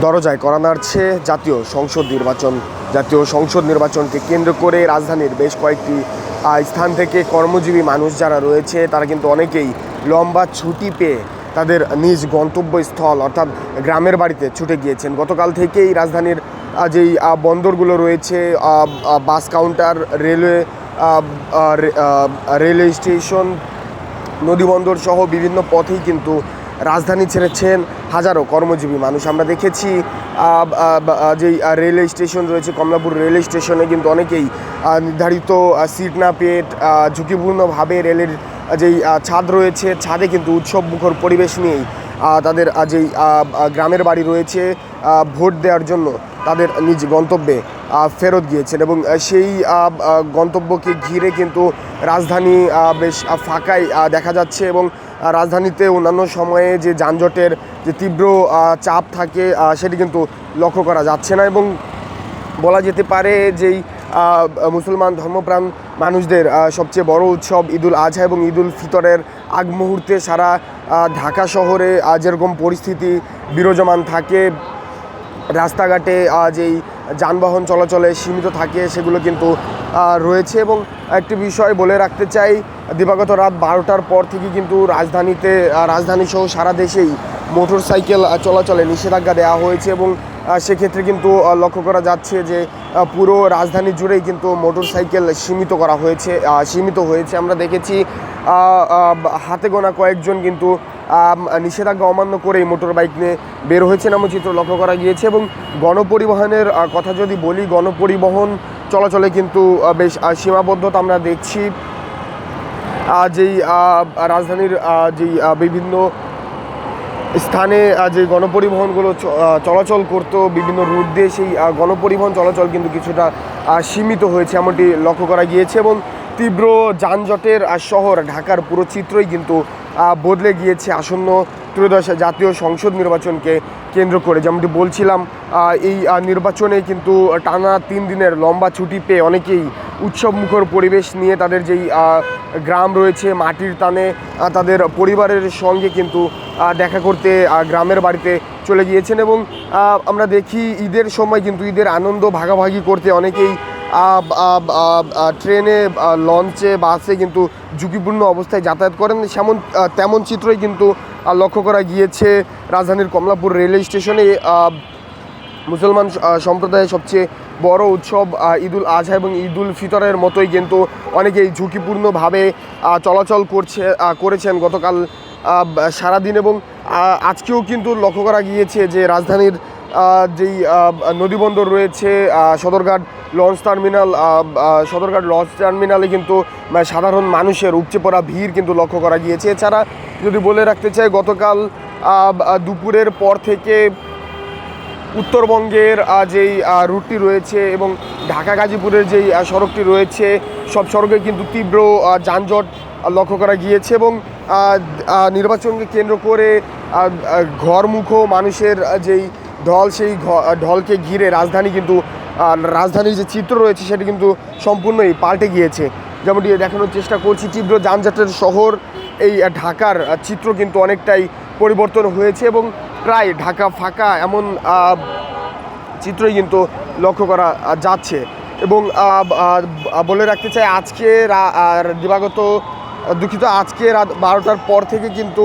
দরজায় কড়া নাড়ছে জাতীয় সংসদ নির্বাচনকে কেন্দ্র করে রাজধানীর বেশ কয়েকটি স্থান থেকে কর্মজীবী মানুষ যারা রয়েছে তারা কিন্তু অনেকেই লম্বা ছুটি পেয়ে তাদের নিজ গন্তব্যস্থল অর্থাৎ গ্রামের বাড়িতে ছুটে গিয়েছেন। গতকাল থেকেই রাজধানীর যেই বন্দরগুলো রয়েছে, বাস কাউন্টার, রেলওয়ে স্টেশন, নদীবন্দর সহ বিভিন্ন পথেই কিন্তু রাজধানী ছেড়েছেন হাজারো কর্মজীবী মানুষ। আমরা দেখেছি যেই রেলওয়ে স্টেশন রয়েছে, কমলাপুর রেলওয়ে স্টেশনে কিন্তু অনেকেই নির্ধারিত সিট না পেয়ে ঝুঁকিপূর্ণভাবে রেলের যেই ছাদ রয়েছে ছাদে কিন্তু উৎসবমুখর পরিবেশ নিয়েই তাদের যেই গ্রামের বাড়ি রয়েছে ভোট দেওয়ার জন্য তাদের নিজ গন্তব্যে ফেরত গিয়েছেন এবং সেই গন্তব্যকে ঘিরে কিন্তু রাজধানী বেশ ফাঁকাই দেখা যাচ্ছে এবং রাজধানীতে অন্যান্য সময়ে যে যানজটের যে তীব্র চাপ থাকে সেটি কিন্তু লক্ষ্য করা যাচ্ছে না এবং বলা যেতে পারে যেই মুসলমান ধর্মপ্রাণ মানুষদের সবচেয়ে বড় উৎসব ঈদুল আজহা এবং ঈদুল ফিতরের আগ মুহূর্তে সারা ঢাকা শহরে যেরকম পরিস্থিতি বিরাজমান থাকে, রাস্তাঘাটে যেই যানবাহন চলাচলে সীমিত থাকে সেগুলো কিন্তু রয়েছে। এবং একটি বিষয় বলে রাখতে চাই, দিবাগত রাত 12টার পর থেকে কিন্তু রাজধানী সহ সারা দেশেই মোটরসাইকেল চলাচলে নিষেধাজ্ঞা দেওয়া হয়েছে এবং সেক্ষেত্রে কিন্তু লক্ষ্য করা যাচ্ছে যে পুরো রাজধানী জুড়েই কিন্তু মোটরসাইকেল সীমিত হয়েছে। আমরা দেখেছি হাতে গোনা কয়েকজন কিন্তু নিষেধাজ্ঞা অমান্য করেই মোটর বাইক নিয়ে বের হয়েছেন এমন চিত্র লক্ষ্য করা গিয়েছে। এবং গণপরিবহনের কথা যদি বলি, গণপরিবহন চলাচলে কিন্তু বেশ সীমাবদ্ধতা আমরা দেখছি। যেই রাজধানীর যেই বিভিন্ন স্থানে যে গণপরিবহনগুলো চলাচল করতো বিভিন্ন রুট দিয়ে, সেই গণপরিবহন চলাচল কিন্তু কিছুটা সীমিত হয়েছে এমনটি লক্ষ্য করা গিয়েছে এবং তীব্র যানজটের শহর ঢাকার পুরো চিত্রই কিন্তু বদলে গিয়েছে আসন্ন ত্রয়োদশ জাতীয় সংসদ নির্বাচনকে কেন্দ্র করে। যেমনটি বলছিলাম, এই নির্বাচনে কিন্তু টানা 3 দিনের লম্বা ছুটি পেয়ে অনেকেই উৎসবমুখর পরিবেশ নিয়ে তাদের যেই গ্রাম রয়েছে মাটির টানে তাদের পরিবারের সঙ্গে কিন্তু দেখা করতে গ্রামের বাড়িতে চলে গিয়েছেন এবং আমরা দেখি ঈদের সময় কিন্তু ঈদের আনন্দ ভাগাভাগি করতে অনেকেই ট্রেনে, লঞ্চে, বাসে কিন্তু ঝুঁকিপূর্ণ অবস্থায় যাতায়াত করেন। তেমন চিত্রই কিন্তু লক্ষ্য করা গিয়েছে রাজধানীর কমলাপুর রেলওয়ে স্টেশনে। মুসলমান সম্প্রদায়ের সবচেয়ে বড় উৎসব ঈদুল আজহা এবং ঈদুল ফিতরের মতোই কিন্তু অনেকেই ঝুঁকিপূর্ণভাবে চলাচল করেছেন গতকাল সারাদিন এবং আজকেও কিন্তু লক্ষ্য করা গিয়েছে যে রাজধানীর যেই নদীবন্দর রয়েছে সদরঘাট লঞ্চ টার্মিনালে কিন্তু সাধারণ মানুষের উপচে পড়া ভিড় কিন্তু লক্ষ্য করা গিয়েছে। এছাড়া যদি বলে রাখতে চাই, গতকাল দুপুরের পর থেকে উত্তরবঙ্গের যেই রুটটি রয়েছে এবং ঢাকা গাজীপুরের যেই সড়কটি রয়েছে সব সড়কে কিন্তু তীব্র যানজট লক্ষ্য করা গিয়েছে এবং নির্বাচনকে কেন্দ্র করে ঘরমুখো মানুষের যেই ঢল, সেই ঢলকে ঘিরে রাজধানীর যে চিত্র রয়েছে সেটি কিন্তু সম্পূর্ণই পাল্টে গিয়েছে। যেমনটি দেখানোর চেষ্টা করছি, তীব্র যানজটের শহর এই ঢাকার চিত্র কিন্তু অনেকটাই পরিবর্তন হয়েছে এবং প্রায় ঢাকা ফাঁকা এমন চিত্রই কিন্তু লক্ষ্য করা যাচ্ছে। এবং বলে রাখতে চাই, আজকে রাত 12টার পর থেকে কিন্তু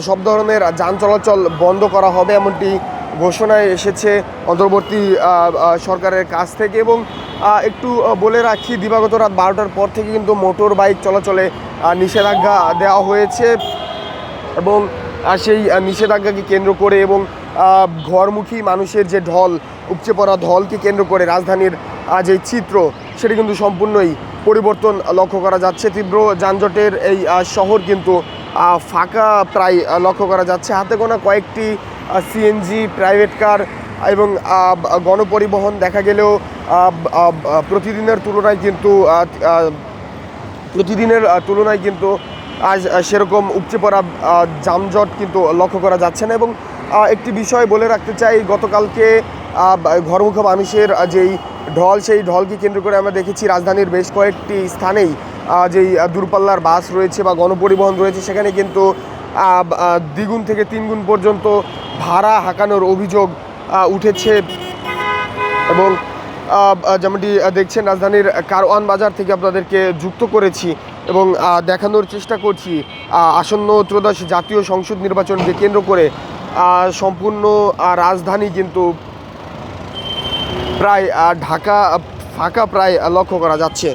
সব ধরনের যান চলাচল বন্ধ করা হবে এমনটি ঘোষণায় এসেছে অন্তর্বর্তী সরকারের কাছ থেকে। এবং একটু বলে রাখি, দিবাগত রাত 12টার পর থেকে কিন্তু মোটর বাইক চলাচলে নিষেধাজ্ঞা দেওয়া হয়েছে এবং সেই নিষেধাজ্ঞাকে কেন্দ্র করে এবং ঘরমুখী মানুষের যে উপচে পড়া ঢলকে কেন্দ্র করে রাজধানীর যে চিত্র সেটি কিন্তু সম্পূর্ণই পরিবর্তন লক্ষ্য করা যাচ্ছে। তীব্র যানজটের এই শহর কিন্তু ফাঁকা প্রায় লক্ষ্য করা যাচ্ছে। হাতে গোনা কয়েকটি সিএনজি, প্রাইভেট কার এবং গণপরিবহন দেখা গেলেও প্রতিদিনের তুলনায় কিন্তু আজ সেরকম উপচে পড়া যানজট কিন্তু লক্ষ্য করা যাচ্ছে না। এবং একটি বিষয় বলে রাখতে চাই, গতকালকে ঘরমুখো মানুষের যেই ঢল, সেই ঢলকে কেন্দ্র করে আমরা দেখেছি রাজধানীর বেশ কয়েকটি স্থানেই যেই দূরপাল্লার বাস রয়েছে বা গণপরিবহন রয়েছে সেখানে কিন্তু 2 গুণ থেকে 3 গুণ পর্যন্ত ভাড়া হাঁকানোর অভিযোগ উঠেছে এবং যেমনটি দেখছেন রাজধানীর কারওয়ান বাজার থেকে আপনাদেরকে যুক্ত করেছি এবং দেখানোর চেষ্টা করছি আসন্ন ত্রয়োদশ জাতীয় সংসদ নির্বাচনকে কেন্দ্র করে সম্পূর্ণ রাজধানী কিন্তু প্রায় ঢাকা ফাঁকা প্রায় লক্ষ্য করা যাচ্ছে।